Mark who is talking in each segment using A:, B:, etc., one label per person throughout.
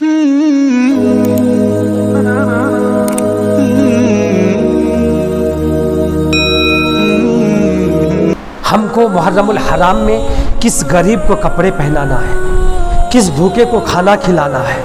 A: ہم کو محرم الحرام میں کس غریب کو کپڑے پہنانا ہے، کس بھوکے کو کھانا کھلانا ہے،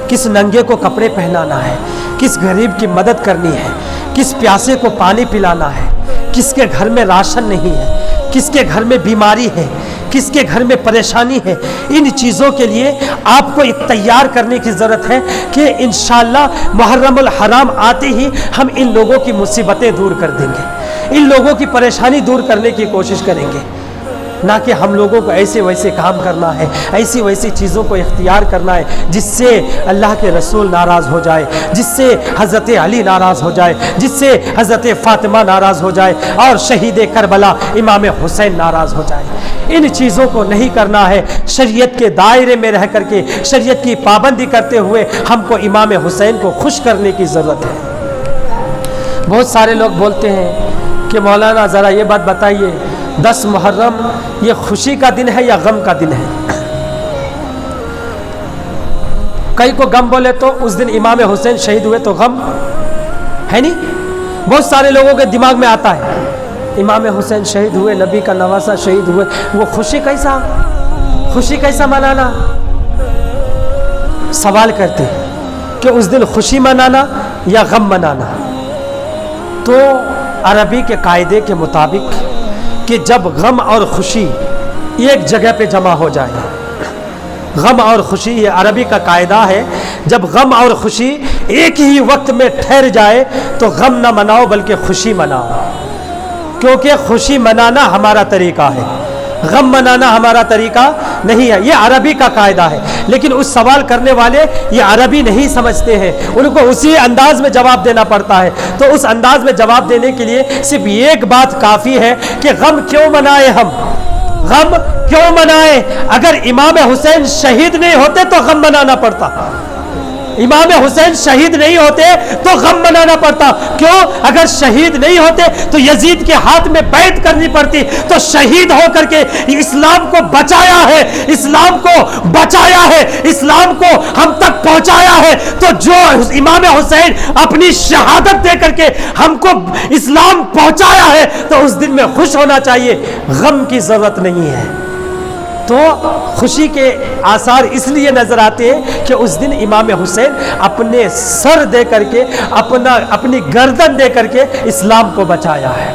A: کس ننگے کو کپڑے پہنانا ہے، کس غریب کی مدد کرنی ہے، کس پیاسے کو پانی پلانا ہے، کس کے گھر میں راشن نہیں ہے، کس کے گھر میں بیماری ہے، کس کے گھر میں پریشانی ہے، ان چیزوں کے لیے آپ کو ایک تیار کرنے کی ضرورت ہے کہ انشاءاللہ محرم الحرام آتے ہی ہم ان لوگوں کی مصیبتیں دور کر دیں گے، ان لوگوں کی پریشانی دور کرنے کی کوشش کریں گے، نہ کہ ہم لوگوں کو ایسے ویسے کام کرنا ہے، ایسی ویسی چیزوں کو اختیار کرنا ہے جس سے اللہ کے رسول ناراض ہو جائے، جس سے حضرت علی ناراض ہو جائے، جس سے حضرت فاطمہ ناراض ہو جائے اور شہید کربلا امام حسین ناراض ہو جائے۔ ان چیزوں کو نہیں کرنا ہے، شریعت کے دائرے میں رہ کر کے شریعت کی پابندی کرتے ہوئے ہم کو امام حسین کو خوش کرنے کی ضرورت ہے۔ بہت سارے لوگ بولتے ہیں کہ مولانا ذرا یہ بات بتائیے، 10 محرم یہ خوشی کا دن ہے یا غم کا دن ہے؟ کئی کو غم بولے تو اس دن امام حسین شہید ہوئے تو غم ہے نہیں، بہت سارے لوگوں کے دماغ میں آتا ہے امام حسین شہید ہوئے، نبی کا نواسہ شہید ہوئے، وہ خوشی کیسا منانا؟ سوال کرتے ہیں کہ اس دن خوشی منانا یا غم منانا؟ تو عربی کے قاعدے کے مطابق کہ جب غم اور خوشی ایک جگہ پہ جمع ہو جائے، غم اور خوشی، یہ عربی کا قاعدہ ہے، جب غم اور خوشی ایک ہی وقت میں ٹھہر جائے تو غم نہ مناؤ بلکہ خوشی مناؤ، کیونکہ خوشی منانا ہمارا طریقہ ہے، غم منانا ہمارا طریقہ نہیں ہے، یہ عربی کا قاعدہ ہے۔ لیکن اس سوال کرنے والے یہ عربی نہیں سمجھتے ہیں، ان کو اسی انداز میں جواب دینا پڑتا ہے، تو اس انداز میں جواب دینے کے لیے صرف ایک بات کافی ہے کہ غم کیوں منائے، ہم غم کیوں منائے؟ اگر امام حسین شہید نہیں ہوتے تو غم منانا پڑتا، امام حسین شہید نہیں ہوتے تو غم منانا پڑتا، کیوں؟ اگر شہید نہیں ہوتے تو یزید کے ہاتھ میں بیعت کرنی پڑتی، تو شہید ہو کر کے اسلام کو بچایا ہے، اسلام کو بچایا ہے، اسلام کو ہم تک پہنچایا ہے، تو جو امام حسین اپنی شہادت دے کر کے ہم کو اسلام پہنچایا ہے تو اس دن میں خوش ہونا چاہیے، غم کی ضرورت نہیں ہے۔ تو خوشی کے آثار اس لیے نظر آتے ہیں کہ اس دن امام حسین اپنے سر دے کر کے اپنی گردن دے کر کے اسلام کو بچایا ہے،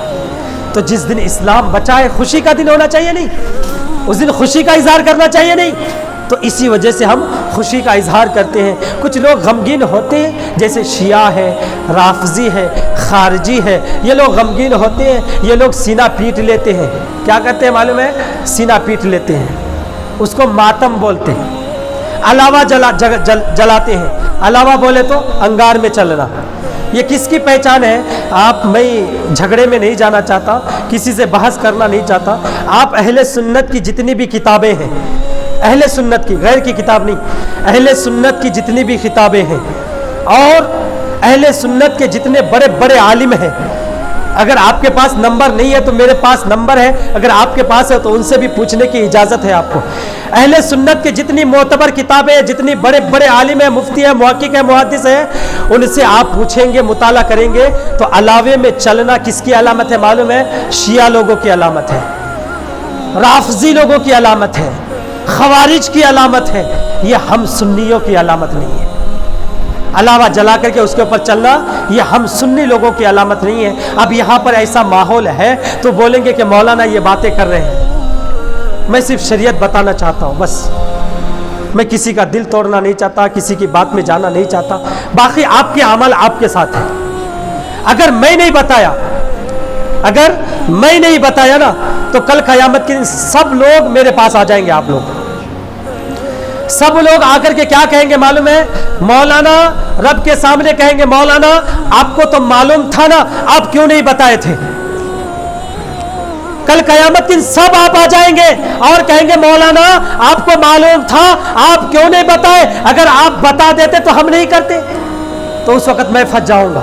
A: تو جس دن اسلام بچائے خوشی کا دن ہونا چاہیے نہیں، اس دن خوشی کا اظہار کرنا چاہیے نہیں، تو اسی وجہ سے ہم خوشی کا اظہار کرتے ہیں۔ کچھ لوگ غمگین ہوتے ہیں، جیسے شیعہ ہے، رافضی ہے، خارجی ہے، یہ لوگ غمگین ہوتے ہیں، یہ لوگ سینہ پیٹ لیتے ہیں، کیا کرتے ہیں معلوم ہے؟ سینہ پیٹ لیتے ہیں، اس کو ماتم بولتے ہیں، علاوہ جلاتے ہیں، علاوہ بولے تو انگار میں چلنا۔ یہ کس کی پہچان ہے؟ میں جھگڑے میں نہیں جانا چاہتا، کسی سے بحث کرنا نہیں چاہتا، آپ اہل سنت کی جتنی بھی کتابیں ہیں، اہل سنت کی، غیر کی کتاب نہیں، اہل سنت کی جتنی بھی کتابیں ہیں اور اہل سنت کے جتنے بڑے بڑے عالم ہیں، اگر آپ کے پاس نمبر نہیں ہے تو میرے پاس نمبر ہے، اگر آپ کے پاس ہے تو ان سے بھی پوچھنے کی اجازت ہے آپ کو۔ اہل سنت کے جتنی معتبر کتابیں ہیں، جتنی بڑے بڑے عالم ہیں، مفتی ہیں، محقق ہیں، محدث ہیں، ان سے آپ پوچھیں گے، مطالعہ کریں گے تو علاوے میں چلنا کس کی علامت ہے معلوم ہے؟ شیعہ لوگوں کی علامت ہے، رافضی لوگوں کی علامت ہے، خوارج کی علامت ہے، یہ ہم سنیوں کی علامت نہیں ہے۔ علاوہ جلا کر کے اس کے اوپر چلنا یہ ہم سنی لوگوں کی علامت نہیں ہے۔ اب یہاں پر ایسا ماحول ہے تو بولیں گے کہ مولانا یہ باتیں کر رہے ہیں، میں صرف شریعت بتانا چاہتا ہوں، بس میں کسی کا دل توڑنا نہیں چاہتا، کسی کی بات میں جانا نہیں چاہتا، باقی آپ کے عمل آپ کے ساتھ ہے۔ اگر میں نہیں بتایا نا تو کل قیامت کے دن سب لوگ میرے پاس آ جائیں گے، آپ لوگ سب لوگ آ کر کے کیا کہیں گے معلوم ہے؟ مولانا رب کے سامنے کہیں گے، مولانا آپ کو تو معلوم تھا نا، آپ کیوں نہیں بتائے تھے؟ کل قیامت کے دن سب آپ آ جائیں گے اور کہیں گے مولانا آپ کو معلوم تھا، آپ کیوں نہیں بتائے؟ اگر آپ بتا دیتے تو ہم نہیں کرتے، تو اس وقت میں پھنس جاؤں گا،